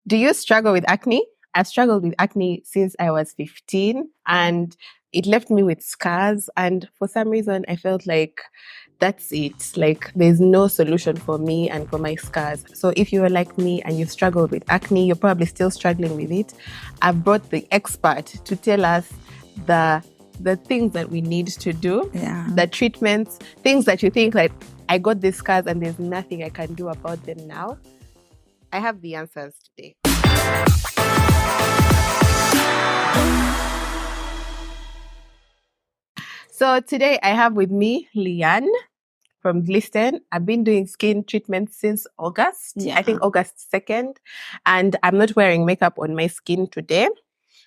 Do you struggle with acne? I've struggled with acne since I was 15 and it left me with scars. And for some reason, I felt like that's it. Like there's no solution for me and for my scars. So if you are like me and you've struggled with acne, you're probably still struggling with it. I've brought the expert to tell us the things that we need to do, the treatments, things that you think like, I got these scars and there's nothing I can do about them now. I have the answers today. So today I have with me Leanne from Glisten. I've been doing skin treatment since August. I think August 2nd. And I'm not wearing makeup on my skin today.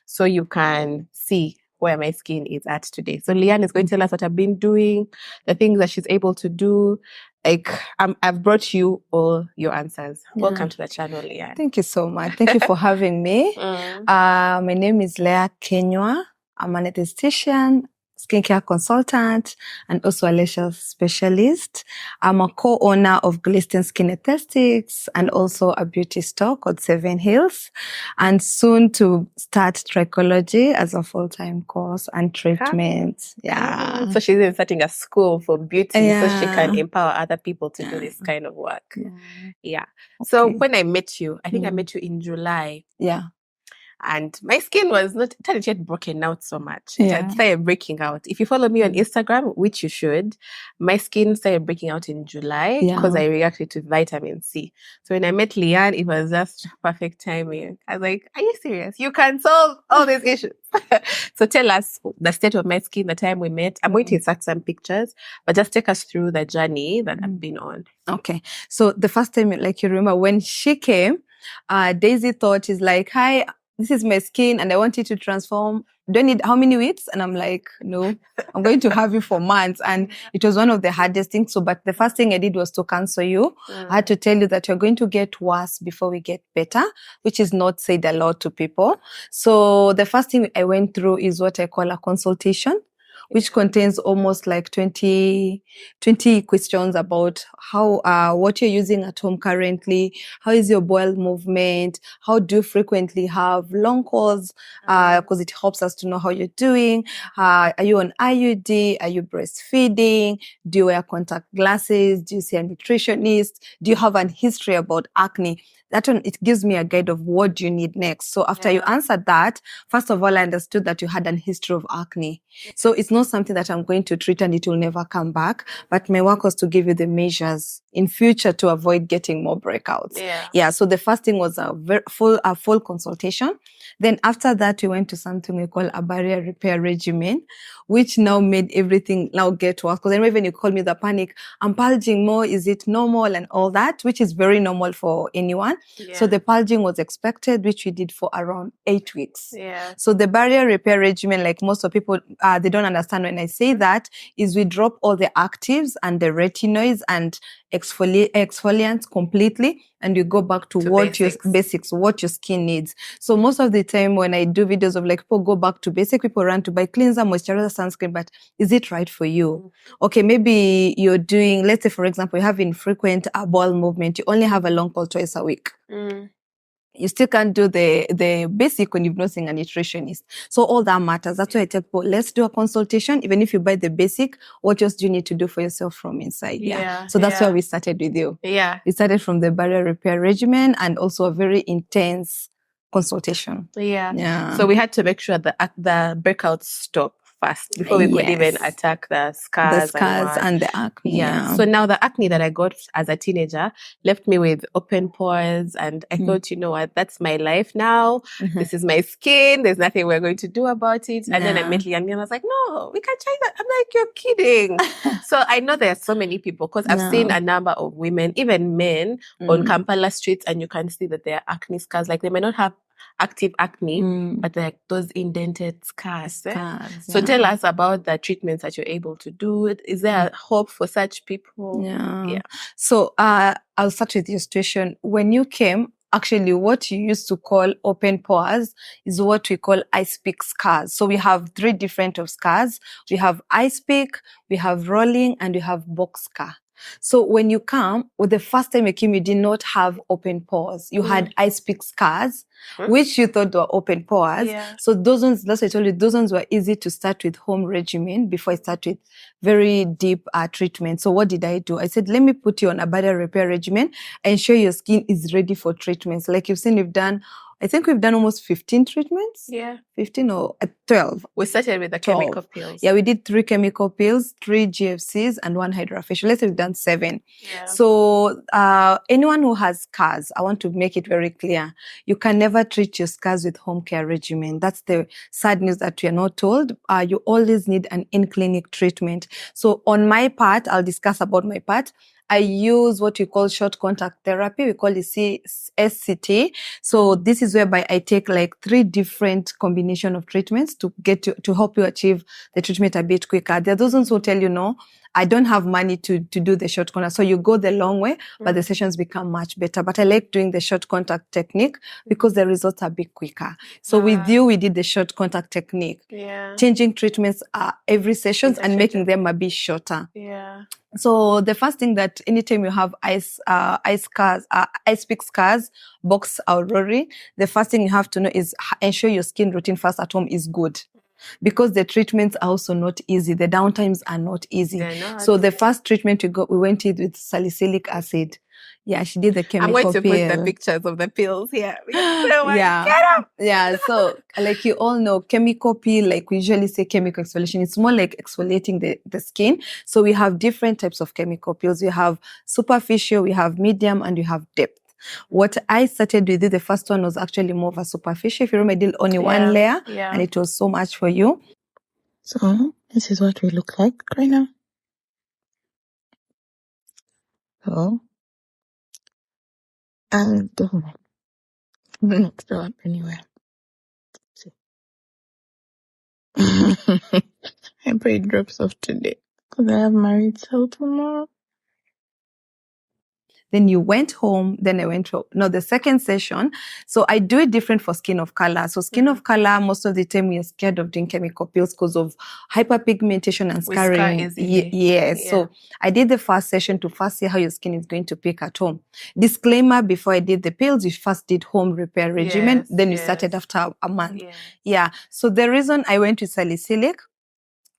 So you can see where my skin is at today. So Leanne is going to tell us what I've been doing, the things that she's able to do. Like, I've brought you all your answers. Welcome to the channel, Leanne. Thank you so much. Thank you for having me. My name is Leia Kenywa. I'm an esthetician, skincare consultant, and also a laser specialist. I'm a co-owner of Glisten Skin Esthetics and also a beauty store called 7 Hills, and soon to start trichology as a full-time course and treatment. So she's starting a school for beauty so she can empower other people to do this kind of work. So when I met you, I think I met you in July. And my skin was not yet broken out so much. It had started breaking out. If you follow me on Instagram, which you should, my skin started breaking out in July because I reacted to vitamin C. So when I met Leanne, it was just perfect timing. I was like, are you serious? You can solve all these issues. So tell us the state of my skin the time we met. I'm going to insert some pictures, but just take us through the journey that I've been on. Okay. So the first time, like you remember, when she came, Daisy thought, she's like, hi, this is my skin and I want you to transform. Do I need how many weeks? And I'm like, no, I'm going to have you for months. And it was one of the hardest things. So, but the first thing I did was to cancel you. I had to tell you that you're going to get worse before we get better, which is not said a lot to people. So the first thing I went through is what I call a consultation, which contains almost like 20 questions about how, what you're using at home currently, how is your bowel movement, how do you frequently have long calls, because it helps us to know how you're doing, are you on IUD, are you breastfeeding, do you wear contact glasses, do you see a nutritionist, do you have a history about acne? That one, it gives me a guide of what do you need next. So after you answered that, first of all, I understood that you had an history of acne. So it's not something that I'm going to treat and it will never come back. But my work was to give you the measures in future to avoid getting more breakouts. So the first thing was a full consultation. Then after that, we went to something we call a barrier repair regimen, which now made everything now get worse. Because when you call me the panic, I'm purging more, is it normal and all that, which is very normal for anyone. So the purging was expected, which we did for around 8 weeks. So the barrier repair regimen, like most of people, they don't understand when I say that, is we drop all the actives and the retinoids and exfoliants completely, and you go back to what basics, what your skin needs. So most of the time when I do videos of like people go back to basic, people run to buy cleanser, moisturizer, sunscreen, but is it right for you? Okay, maybe you're doing, let's say for example, you have infrequent bowel movement, you only have a long call twice a week. You still can't do the basic when you've not seen a nutritionist. So all that matters. That's why I tell people, let's do a consultation. Even if you buy the basic, what else do you need to do for yourself from inside? So that's why we started with you. We started from the barrier repair regimen and also a very intense consultation. So we had to make sure that the breakouts stop first before we could even attack the scars and the acne. So now the acne that I got as a teenager left me with open pores, and I thought, you know what, that's my life now. This is my skin. There's nothing we're going to do about it. And then I met Leanne and I was like, no, we can try that. I'm like, you're kidding. So I know there are so many people because I've seen a number of women, even men, on Kampala streets, and you can see that they are acne scars. Like they may not have active acne, but like those indented scars. So tell us about the treatments that you're able to do. Is there hope for such people? So I'll start with your situation. When you came, actually what you used to call open pores is what we call ice pick scars. So we have 3 different of scars. We have ice pick, we have rolling, and we have box scar. So when you come, the first time you came, you did not have open pores. You had ice pick scars, which you thought were open pores. Yeah. So those ones, that's what I told you, those ones were easy to start with home regimen before I start with very deep treatment. So what did I do? I said, let me put you on a barrier repair regimen and ensure your skin is ready for treatments. Like you've seen, I think we've done almost 15 treatments. Yeah. 15 or 12. We started with the 12. chemical peels. Yeah, we did 3 chemical peels, 3 GFCs, and 1 hydrafacial. Let's say we've done 7. Yeah. So anyone who has scars, I want to make it very clear. You can never treat your scars with home care regimen. That's the sad news that we are not told. You always need an in-clinic treatment. So on my part, I'll discuss about my part. I use what we call short contact therapy. We call it SCT. So this is whereby I take like 3 different combination of treatments to get to help you achieve the treatment a bit quicker. There are those ones who tell you, no, I don't have money to do the short contact. So you go the long way, but the sessions become much better. But I like doing the short contact technique because the results are a bit quicker. So with you, we did the short contact technique. Yeah. Changing treatments every sessions and making them a bit shorter. Yeah. So the first thing that anytime you have ice pick scars, box aurora, the first thing you have to know is ensure your skin routine first at home is good. Because the treatments are also not easy. The downtimes are not easy. So the first treatment we went in with salicylic acid. Yeah, she did the chemical I'm going to peel. put the pictures of the pills here. Yeah, so like you all know, chemical peel, like we usually say chemical exfoliation, it's more like exfoliating the skin. So we have different types of chemical peels. We have superficial, we have medium, and we have depth. What I started with, the first one was actually more of a superficial. If you remember, I did only 1 layer, and it was so much for you. So this is what we look like right now. So, and not throw up anywhere. See. I pray drops off today because I have married cell tomorrow. Then you went home, then I went to, the second session. So I do it different for skin of color. So skin of color, most of the time we are scared of doing chemical peels because of hyperpigmentation and scarring. Yes. Yeah. So I did the first session to first see how your skin is going to pick at home. Disclaimer, before I did the peels, you first did home repair regimen. Then you started after a month. Yeah. So the reason I went to salicylic,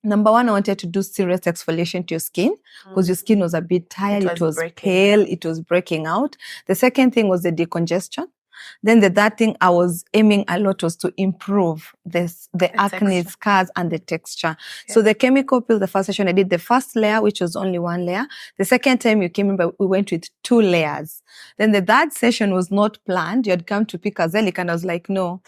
number 1, I wanted to do serious exfoliation to your skin because your skin was a bit tired. It was pale. It was breaking out. The second thing was the decongestion. Then the third thing I was aiming a lot was to improve the acne scars and the texture. Yeah. So the chemical peel, the first session, I did the first layer, which was only 1 layer. The second time you came in, we went with 2 layers. Then the third session was not planned. You had come to pick azelaic, and I was like, no.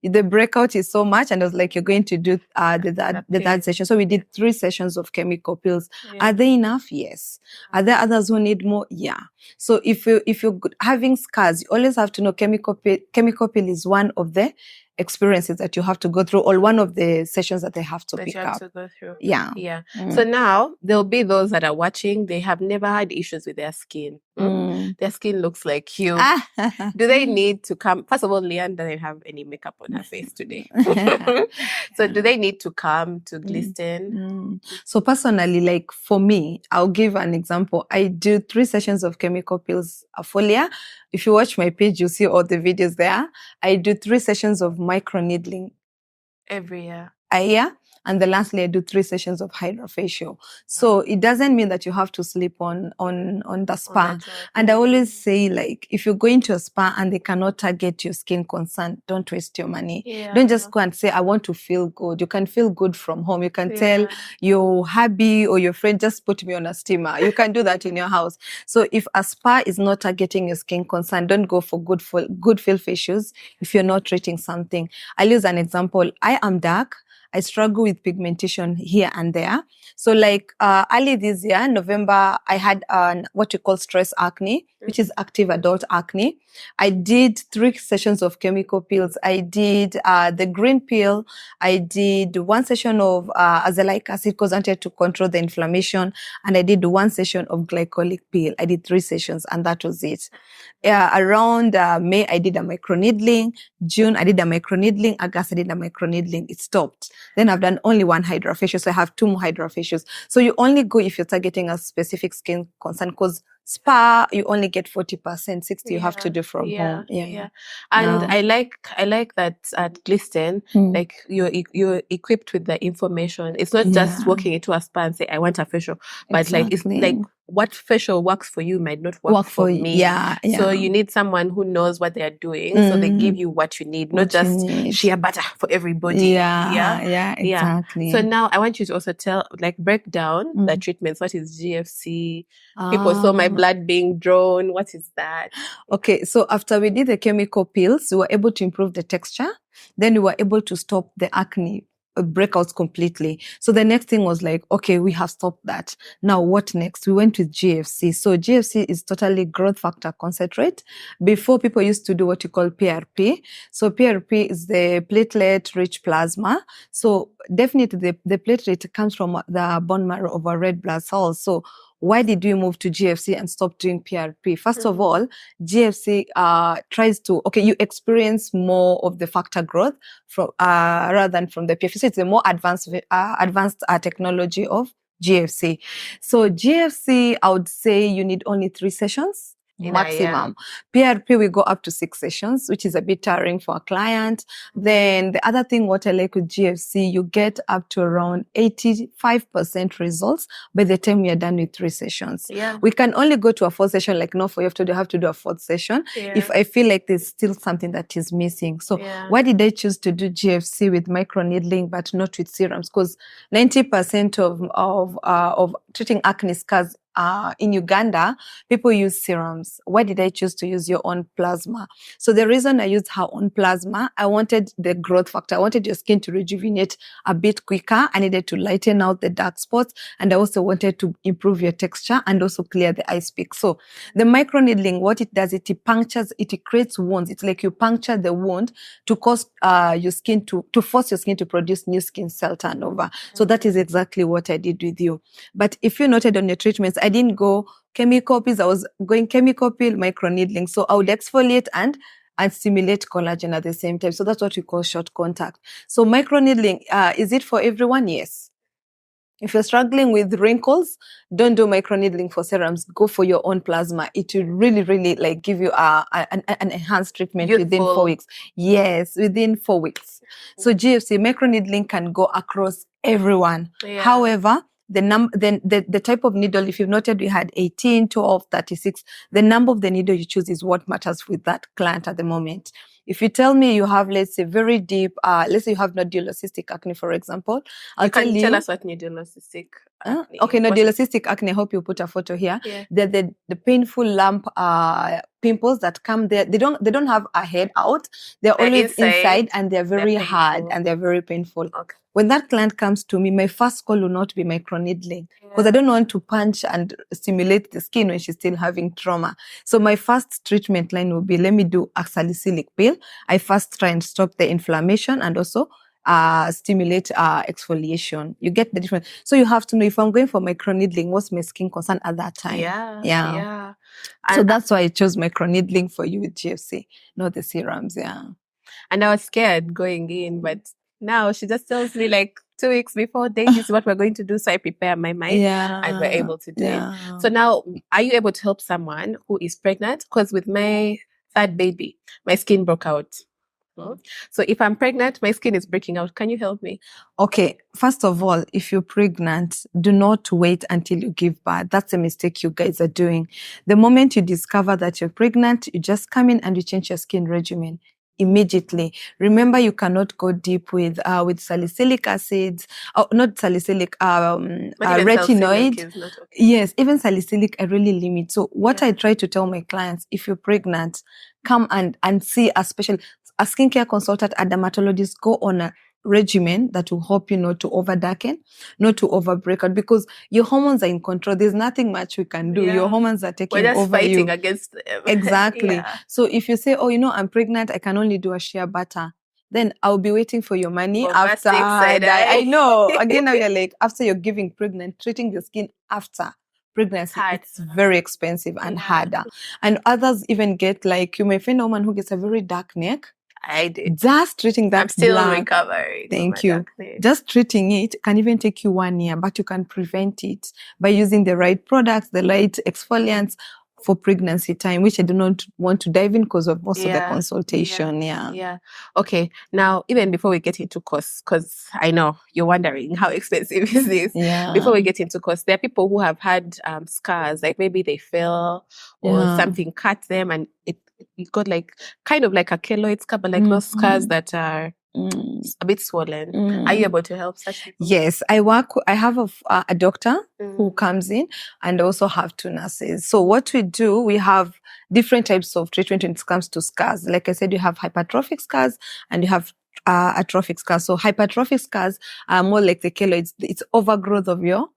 The breakout is so much, and I was like, you're going to do the third session. So we did 3 sessions of chemical peels. Yeah. Are they enough? Yes. Are there others who need more? Yeah. So if you're having scars, you always have to know chemical peel is one of the experiences that you have to go through, or one of the sessions that they have to pick up. To go through. Yeah. Yeah. So now there'll be those that are watching. They have never had issues with their skin. Their skin looks like you. Do they need to come? First of all, Leanne doesn't have any makeup on her face today. So do they need to come to Glisten? So personally, like for me, I'll give an example. I do 3 sessions of chemical peels folia. If you watch my page, you'll see all the videos there. I do 3 sessions of microneedling every year. A year. And the lastly, I do 3 sessions of hydrafacial. So it doesn't mean that you have to sleep on the spa. And I always say, like, if you're going to a spa and they cannot target your skin concern, don't waste your money. Yeah. Don't just go and say, I want to feel good. You can feel good from home. You can tell your hubby or your friend, just put me on a steamer. You can do that in your house. So if a spa is not targeting your skin concern, don't go for good feel facials if you're not treating something. I'll use an example. I am dark. I struggle with pigmentation here and there. So like early this year, November, I had what we call stress acne, which is active adult acne. I did 3 sessions of chemical peels. I did the green peel. I did 1 session of azelaic acid because I wanted to control the inflammation. And I did 1 session of glycolic peel. I did 3 sessions and that was it. Around May, I did a microneedling. June, I did a microneedling. August, I did a microneedling. It stopped. Then I've done only one hydrafacial, so I have 2 more hydrafacials. So you only go if you're targeting a specific skin concern, because spa you only get 40%, 60 you have to do from home. And I like that at Glisten, like you're equipped with the information. It's not just walking into a spa and say I want a facial, but like it's like what facial works for you might not work for me. So you need someone who knows what they're doing, so they give you what you need, not just shea butter for everybody. Exactly. So now I want you to also break down the treatments. What is GFC? People saw my blood being drawn. What is that? Okay, so after we did the chemical peels, we were able to improve the texture. Then we were able to stop the acne breakouts completely. So the next thing was like, okay, we have stopped that. Now what next? We went with GFC. So GFC is totally growth factor concentrate. Before, people used to do what you call PRP. So PRP is the platelet rich plasma. So definitely the platelet comes from the bone marrow of our red blood cells. So why did we move to GFC and stop doing PRP? First of all, GFC tries to, you experience more of the factor growth from rather than from the PRP. So it's a more advanced technology of GFC. So GFC, I would say you need only 3 sessions. Maximum. PRP, we go up to 6 sessions, which is a bit tiring for a client. Then the other thing, what I like with GFC, you get up to around 85% results by the time we are done with 3 sessions. We can only go to a 4th session, like no, for you have to do a 4th session if I feel like there's still something that is missing. So why did I choose to do GFC with microneedling but not with serums? Because 90% of treating acne scars in Uganda, people use serums. Why did I choose to use your own plasma? So the reason I used her own plasma, I wanted the growth factor. I wanted your skin to rejuvenate a bit quicker. I needed to lighten out the dark spots. And I also wanted to improve your texture and also clear the ice peak. So the microneedling, what it does, it punctures, it creates wounds. It's like you puncture the wound to cause your skin to force your skin to produce new skin cell turnover. So that is exactly what I did with you. But if you noted on your treatments, I didn't go chemical peels. I was going chemical peel, microneedling. So I would exfoliate and stimulate collagen at the same time. So that's what we call short contact. So microneedling, is it for everyone? Yes. If you're struggling with wrinkles, don't do microneedling for serums. Go for your own plasma. It will really, really like give you an enhanced treatment within 4 weeks. Yes, within 4 weeks. So GFC microneedling can go across everyone. However, the type of needle, if you've noted, we had 18, 12, 36. The number of the needle you choose is what matters with that client at the moment. If you tell me you have, let's say, very deep, let's say you have nodular cystic acne, for example, I'll tell you. Tell us what nodular cystic acne. Okay, nodular cystic acne. I hope you put a photo here. The painful lump pimples that come there. They don't have a head out. They're always inside and they're very hard and they're very painful. Okay. When that client comes to me, my first call will not be microneedling because I don't want to punch and stimulate the skin when she's still having trauma. So my first treatment line will be, let me do a salicylic peel. I first try and stop the inflammation and also stimulate exfoliation. You get the difference. So you have to know, if I'm going for microneedling, what's my skin concern at that time? Yeah. So that's why I chose microneedling for you with GFC, not the serums. And I was scared going in, but now she just tells me like 2 weeks before, this is what we're going to do. So I prepare my mind and we're able to do it. So now, are you able to help someone who is pregnant? Because with my 3rd baby, my skin broke out. So if I'm pregnant, my skin is breaking out. Can you help me? Okay. First of all, if you're pregnant, do not wait until you give birth. That's a mistake you guys are doing. The moment you discover that you're pregnant, you just come in and you change your skin regimen immediately. Remember, you cannot go deep with salicylic acids, not salicylic, retinoid. Yes, even salicylic, I really limit. So what I try to tell my clients, if you're pregnant, come and see a skincare consultant, a dermatologist, go on a regimen that will help you not to over darken, not to over break out, because your hormones are in control. There's nothing much we can do. Your hormones are taking over fighting you. Against them. Exactly. So if you say, I'm pregnant, I can only do a shea butter, then I'll be waiting for your money after I know. Again, now you're like, after you're giving pregnant, treating your skin after pregnancy, it's very expensive and harder. And others even get, like, you may find a woman who gets a very dark neck. I did. Just treating that I'm still black. recovering. Thank you. Just treating it can even take you 1 year, but you can prevent it by using the right products, the right exfoliants for pregnancy time, which I do not want to dive in because of most of the consultation. Yeah. Okay. Now, even before we get into costs, because I know you're wondering how expensive is this. Yeah. Before we get into costs, there are people who have had scars, like maybe they fell or something cut them and it got like kind of like a keloid scar, but like those scars that are a bit swollen. Are you able to help such people? Yes, I have a doctor who comes in and also have 2 nurses. So what we do, we have different types of treatment when it comes to scars. Like I said, you have hypertrophic scars and you have atrophic scars. So hypertrophic scars are more like the keloids. It's overgrowth of your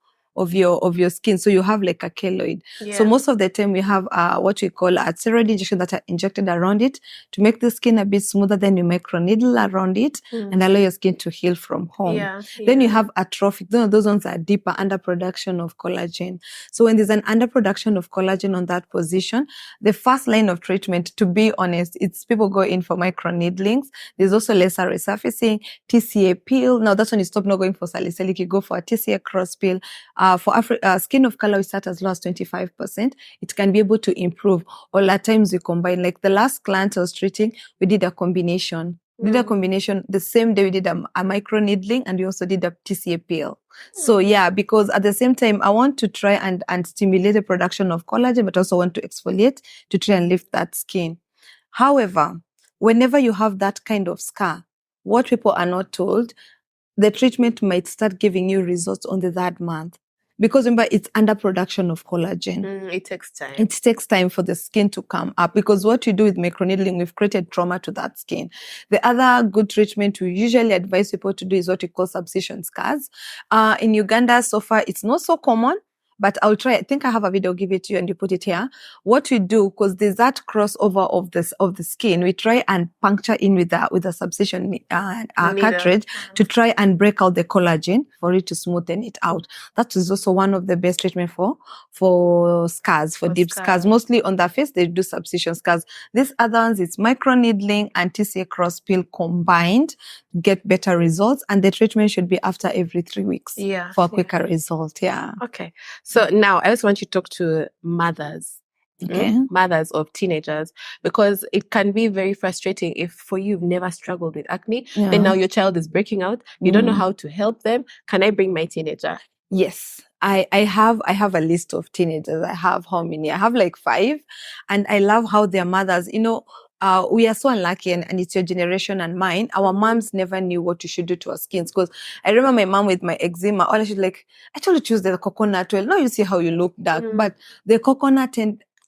skin. So you have like a keloid. So most of the time we have what we call a steroid injection that are injected around it to make the skin a bit smoother. Then you microneedle around it and allow your skin to heal from home. Then you have atrophic. Those ones are deeper, underproduction of collagen. So when there's an underproduction of collagen on that position, the first line of treatment, to be honest, it's people go in for microneedlings. There's also laser resurfacing, TCA peel. Now that's when you stop not going for salicylic, you go for a TCA cross peel. For skin of color, we start as low as 25%. It can be able to improve. Or at times we combine. Like the last client I was treating, we did a combination. The same day we did a microneedling and we also did a TCA peel. So because at the same time, I want to try and stimulate the production of collagen, but also want to exfoliate to try and lift that skin. However, whenever you have that kind of scar, what people are not told, the treatment might start giving you results on the 3rd month. Because remember, it's underproduction of collagen. It takes time. It takes time for the skin to come up because what you do with microneedling, we've created trauma to that skin. The other good treatment we usually advise people to do is what we call subcision scars. In Uganda, so far, it's not so common. But I'll try. I think I have a video, I'll give it to you and you put it here. What we do, because there's that crossover of the skin, we try and puncture in with a subcision cartridge to try and break out the collagen for it to smoothen it out. That is also one of the best treatment for scars, for deep scars. Mostly on the face, they do subcision scars. These other ones, it's microneedling and TCA cross peel combined, get better results. And the treatment should be after every 3 weeks for a quicker result. Okay. So now I also want you to talk to mothers. Mothers of teenagers, because it can be very frustrating if for you, you've never struggled with acne, then now your child is breaking out. You don't know how to help them. Can I bring my teenager? Yes. I have a list of teenagers. I have how many? I have like 5. And I love how their mothers, we are so unlucky and it's your generation and mine. Our moms never knew what you should do to our skins. Because I remember my mom with my eczema, all she's like, I told you to choose the coconut oil. Now you see how you look dark. But the coconut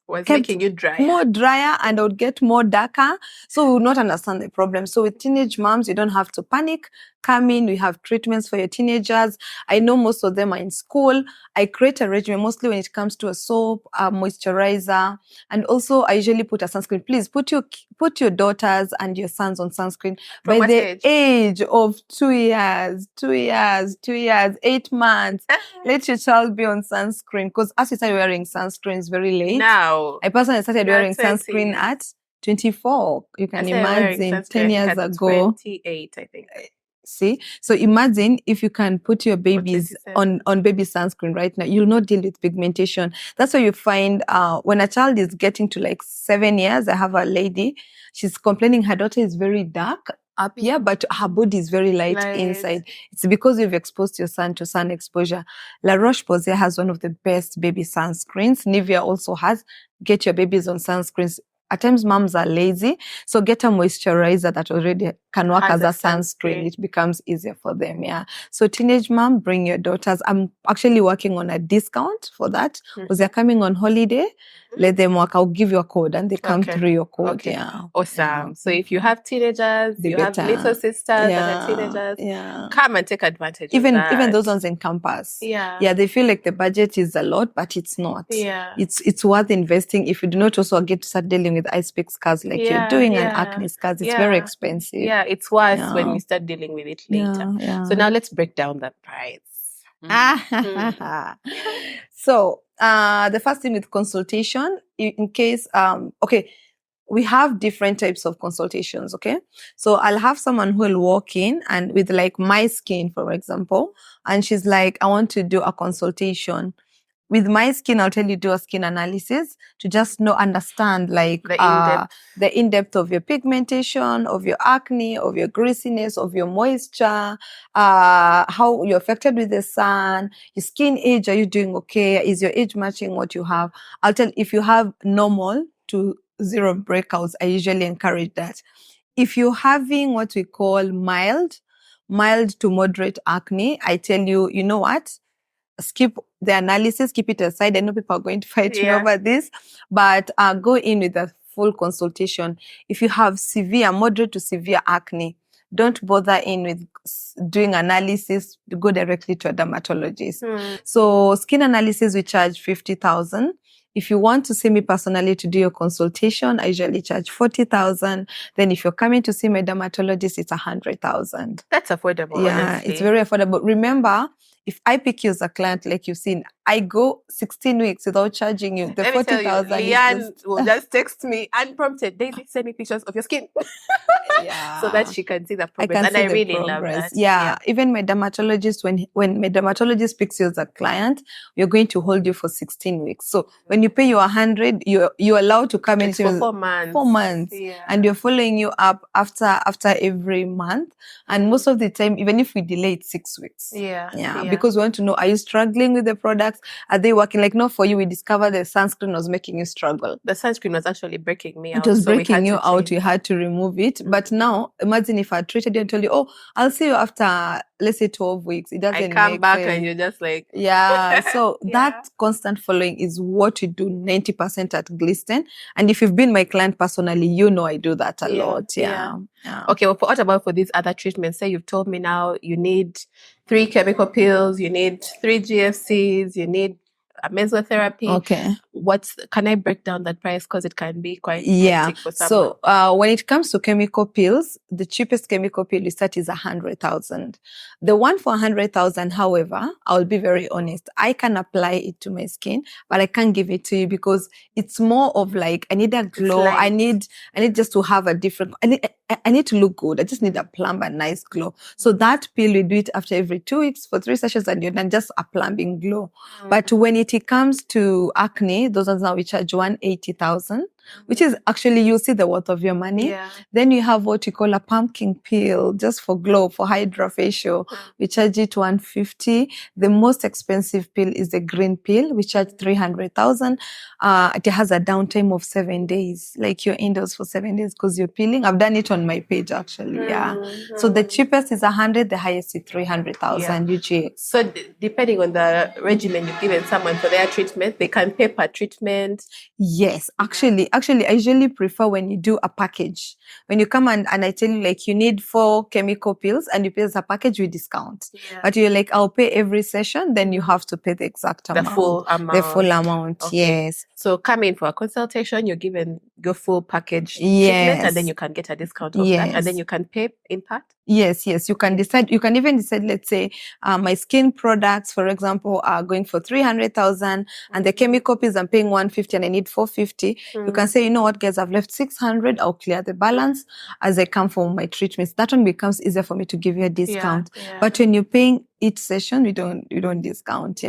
was making you drier. More drier and I would get more darker. So we would not understand the problem. So with teenage moms, you don't have to panic. Come in, we have treatments for your teenagers. I know most of them are in school. I create a regimen mostly when it comes to a soap, a moisturizer, and also I usually put a sunscreen. Please put your daughters and your sons on sunscreen by the age of 2 years, 8 months. Let your child be on sunscreen because as you start wearing sunscreens very late. Now, I personally started wearing sunscreen at 24. You can imagine 10 years ago. 28, I think. See, so imagine if you can put your babies on baby sunscreen right now, you'll not deal with pigmentation. That's why you find when a child is getting to like 7 years, I have a lady, she's complaining her daughter is very dark up here, but her body is very light inside. It's because you've exposed your son to sun exposure. La Roche-Posay has one of the best baby sunscreens. Nivea also has. Get your babies on sunscreens. At times, moms are lazy, so get a moisturizer that already can work as a sunscreen. It becomes easier for them, So teenage mom, bring your daughters. I'm actually working on a discount for that because they're coming on holiday. Let them work. I'll give you a code and they come through your code. Awesome. So if you have teenagers, you have little sisters that are teenagers, come and take advantage of that. Even those ones in campus. They feel like the budget is a lot, but it's not. It's worth investing if you do not also get to start dealing with ice pick scars like you're doing and acne scars. It's very expensive. It's worse when you start dealing with it later. So now let's break down the price. So the first thing with consultation, in case we have different types of consultations, okay? So I'll have someone who will walk in and with like my skin, for example, and she's like, I want to do a consultation. With my skin, I'll tell you do a skin analysis to just understand like the in-depth of your pigmentation, of your acne, of your greasiness, of your moisture, how you're affected with the sun, your skin age, are you doing okay? Is your age matching what you have? I'll tell if you have normal to 0 breakouts, I usually encourage that. If you're having what we call mild to moderate acne, I tell you, you know what? Skip the analysis, keep it aside. I know people are going to fight me over this, but go in with a full consultation. If you have moderate to severe acne, don't bother in with doing analysis, go directly to a dermatologist. So skin analysis, we charge 50,000. If you want to see me personally to do your consultation, I usually charge 40,000. Then if you're coming to see my dermatologist, it's 100,000. That's affordable. Yeah, honestly. It's very affordable. Remember, if I pick you as a client, like you've seen, I go 16 weeks without charging you. The 40,000. Leanne will just text me unprompted. Daisy, send me pictures of your skin. So that she can see the progress. I really love that. Yeah. Even my dermatologist, when my dermatologist picks you as a client, we're going to hold you for 16 weeks. So when you pay you 100, you're allowed to come in for 4 months. 4 months. Yeah. And we're following you up after every month. And most of the time, even if we delay it 6 weeks. Yeah. Because we want to know, are you struggling with the products? Are they working? Like, not for you, we discovered the sunscreen was making you struggle. The sunscreen was actually breaking me out. It was breaking you out. You had to remove it. But now, imagine if I treated you and told you, oh, I'll see you after, let's say 12 weeks. It doesn't make sense. I come back and you're just like... Yeah. So that constant following is what we do 90% at Glisten. And if you've been my client personally, you know I do that a lot. Yeah. Okay, well, what about for these other treatments? Say you've told me now you need 3 chemical peels, you need 3 GFCs, you need a mesotherapy. Okay. Can I break down that price? Because it can be quite hectic for someone. So when it comes to chemical peels, the cheapest chemical peel you start is 100,000. The one for 100,000, however, I'll be very honest, I can apply it to my skin, but I can't give it to you because it's more of like, I need a glow. I need just to have a different, I need to look good. I just need a plump and nice glow. So that peel, we do it after every 2 weeks for 3 sessions and you're done, just a plumping glow. But when it comes to acne, those ones now we charge 180,000, which is actually, you see the worth of your money. Then you have what you call a pumpkin peel, just for glow, for hydrafacial. We charge it 150. The most expensive peel is the green peel. We charge 300,000. It has a downtime of 7 days, like you're indoors for 7 days because you're peeling. I've done it on my page actually. So the cheapest is 100, the highest is 300,000 UGX. So depending on the regimen you've given someone for their treatment, they can pay per treatment. Yes, actually, I usually prefer when you do a package. When you come and I tell you like you need 4 chemical peels and you pay as a package, we discount. But you're like, I'll pay every session, then you have to pay the exact amount. The full amount. The full amount, yes. So come in for a consultation, you're given your full package treatment, and then you can get a discount of that, and then you can pay in part. Yes, you can decide. You can even decide, let's say, my skin products, for example, are going for 300,000 and the chemical peels I'm paying 150 and I need 450. You can say, you know what, guys, I've left 600. I'll clear the balance as I come for my treatments. That one becomes easier for me to give you a discount. But when you're paying each session, we don't discount.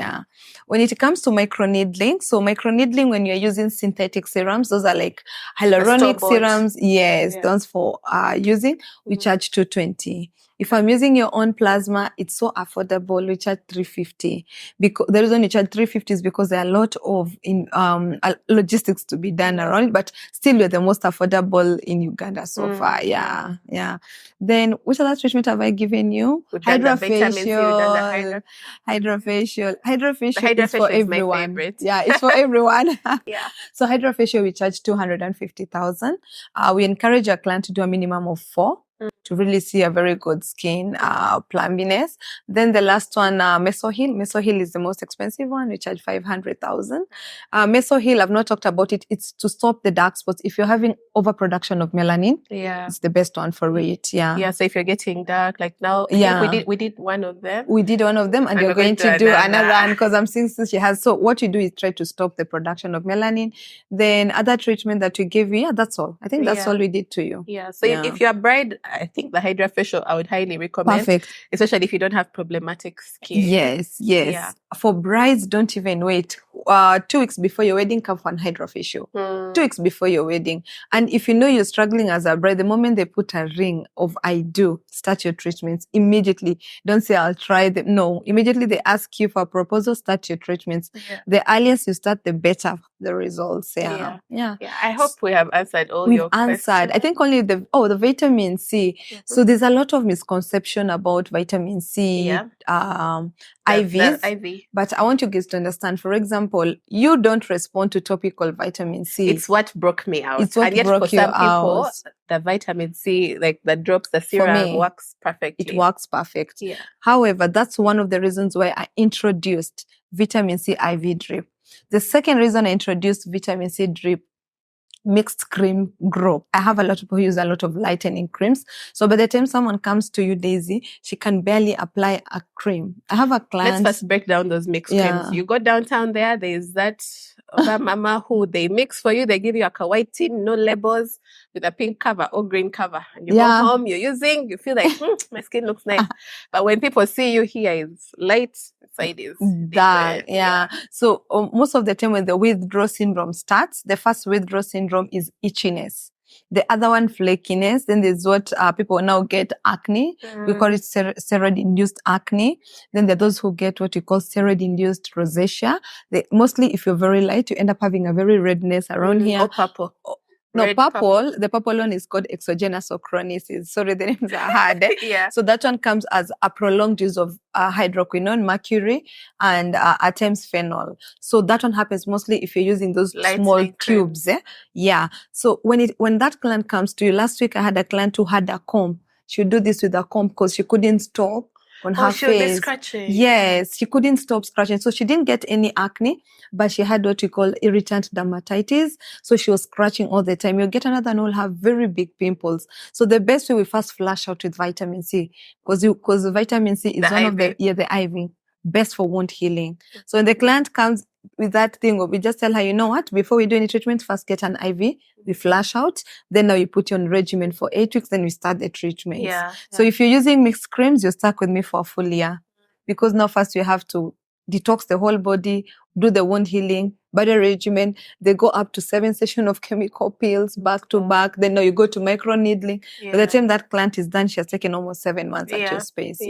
When it comes to microneedling, so microneedling, when you're using synthetic serums, those are like hyaluronic serums. Yes, those for using, we charge 220. If I'm using your own plasma, it's so affordable. We charge 350. Because the reason we charge 350 is because there are a lot of logistics to be done around, but still we're the most affordable in Uganda so far. Then which other treatment have I given you? Hydrafacial. Hydrafacial is for everyone. It's for everyone. So hydrafacial, we charge 250,000. We encourage our client to do a minimum of 4 to really see a very good skin plumpiness. Then the last one, Mesoheal. Mesoheal is the most expensive one. We charge 500,000. Mesoheal, I've not talked about it. It's to stop the dark spots. If you're having overproduction of melanin, it's the best one for it. Yeah. So if you're getting dark, like now, I think we did one of them. We did one of them, and you're going to do another one, because I'm seeing she has. So what you do is try to stop the production of melanin. Then other treatment that we give you, that's all. I think that's all we did to you. Yeah. So if you're a bride, I think the hydrafacial I would highly recommend. Perfect. Especially if you don't have problematic skin. Yes. Yeah. For brides, don't even wait. 2 weeks before your wedding, come for an hydrafacial. 2 weeks before your wedding. And if you know you're struggling as a bride, the moment they put a ring of I do, start your treatments immediately. Don't say I'll try them. No, immediately they ask you for a proposal, start your treatments. The earliest you start, the better the results. Yeah. I hope we have answered all your questions. I think only the vitamin C. So there's a lot of misconception about vitamin C, IVs. IV. But I want you guys to understand, for example, you don't respond to topical vitamin C. It's what broke me out. It's what broke you out. People, the vitamin C, like the drops, the serum works perfectly. It works perfect. However, that's one of the reasons why I introduced vitamin C IV drip. The second reason I introduced vitamin C drip, mixed cream group. I have a lot of people who use a lot of lightening creams. So by the time someone comes to you, Daisy, she can barely apply a cream. I have a client. Let's first break down those mixed creams. You go downtown there's that mama who they mix for you. They give you a white tin, no labels, with a pink cover or green cover. And you go home, you feel like, my skin looks nice. But when people see you, here is light, side is dark. So most of the time when the withdrawal syndrome starts, the first withdrawal syndrome is itchiness. The other one, flakiness. Then there's what people now get acne. We call it steroid-induced acne. Then there are those who get what we call steroid-induced rosacea. Mostly, if you're very light, you end up having a very redness around here. Or purple. No, purple. The purple one is called exogenous ochronosis. Sorry, the names are hard. So that one comes as a prolonged use of hydroquinone, mercury, and at times phenol. So that one happens mostly if you're using those small tubes. So when that client comes to you, last week I had a client who had a comb. She would do this with a comb because she couldn't stop on her she would be face. Scratching. Yes, she couldn't stop scratching. So she didn't get any acne, but she had what we call irritant dermatitis. So she was scratching all the time. You'll get another and will have very big pimples. So the best way we first flush out with vitamin C, because vitamin C is one of the IV, best for wound healing. So when the client comes with that thing, we just tell her, you know what, before we do any treatment, first get an IV, we flush out, then now you put you on regimen for 8 weeks, then we start the treatment. So if you're using mixed creams, you're stuck with me for a full year, because now first you have to detox the whole body, do the wound healing, body regimen. They go up to 7 sessions of chemical peels back to back. Then now you go to microneedling. By the time that client is done, she has taken almost 7 months at your space.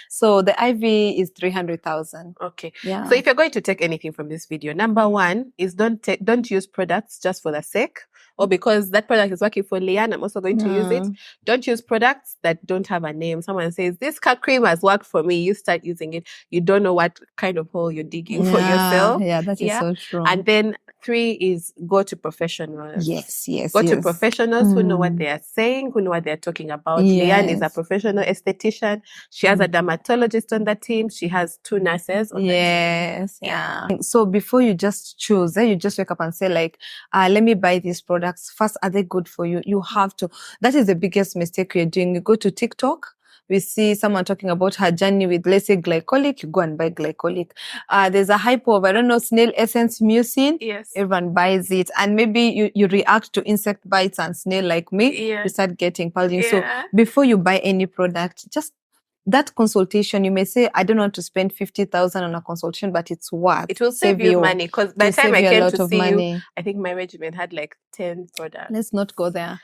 So the IV is 300,000. Okay. So if you're going to take anything from this video, number one is don't use products just for the sake, or because that product is working for Leanne, I'm also going to use it. Don't use products that don't have a name. Someone says, this cat cream has worked for me. You start using it. You don't know what kind of hole you're digging for yourself. Yeah, that is so true. And then 3 is go to professionals. Yes. Go to professionals who know what they are saying, who know what they're talking about. Leanne is a professional esthetician. She has a dermatologist on the team. She has 2 nurses on the team. So before you just choose, you just wake up and say like, let me buy these products. First, are they good for you? You have to. That is the biggest mistake we're doing. You go to TikTok, we see someone talking about her journey with, let's say, glycolic, you go and buy glycolic. There's a hype of, I don't know, snail essence mucin. Everyone buys it. And maybe you react to insect bites and snail like me. You start getting pulging. So before you buy any product, just that consultation, you may say, I don't want to spend 50,000 on a consultation, but it's worth. It will save you money, because by the time I came to see you, I think my regimen had like 10 products. Let's not go there.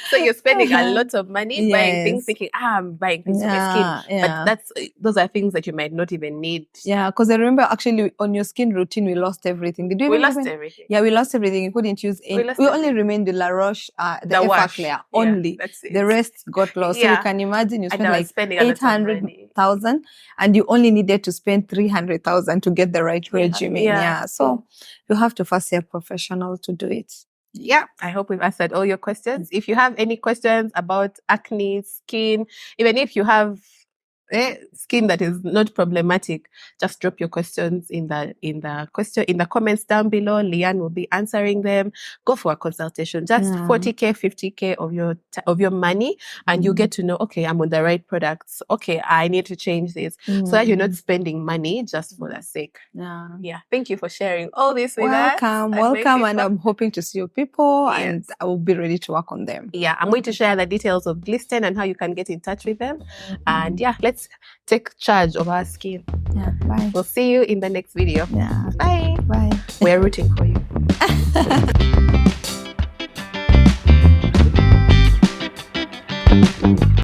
So you're spending a lot of money buying things, thinking, I'm buying things for my skin. But those are things that you might not even need. Because I remember actually on your skin routine, we lost everything. Did you lost everything. Yeah, we lost everything. You couldn't use any. We only remained the La Roche, the wash layer only. The rest got lost. So you can imagine you spent like 800,000 and you only needed to spend 300,000 to get the right regimen. So you have to first see a professional to do it. Yeah, I hope we've answered all your questions. If you have any questions about acne, skin, even if you have skin that is not problematic, just drop your questions in the comments down below. Leanne will be answering them. Go for a consultation, just 40K, 50K of your money, and you get to know, okay, I'm on the right products. Okay, I need to change this, so that you're not spending money just for the sake. Yeah. Thank you for sharing all this with us. Welcome, and I'm hoping to see your people, and I will be ready to work on them. Yeah, I'm going to share the details of Glisten and how you can get in touch with them. And yeah, let's take charge of our skin. Yeah, bye. We'll see you in the next video. Yeah. Bye. Bye. We're rooting for you.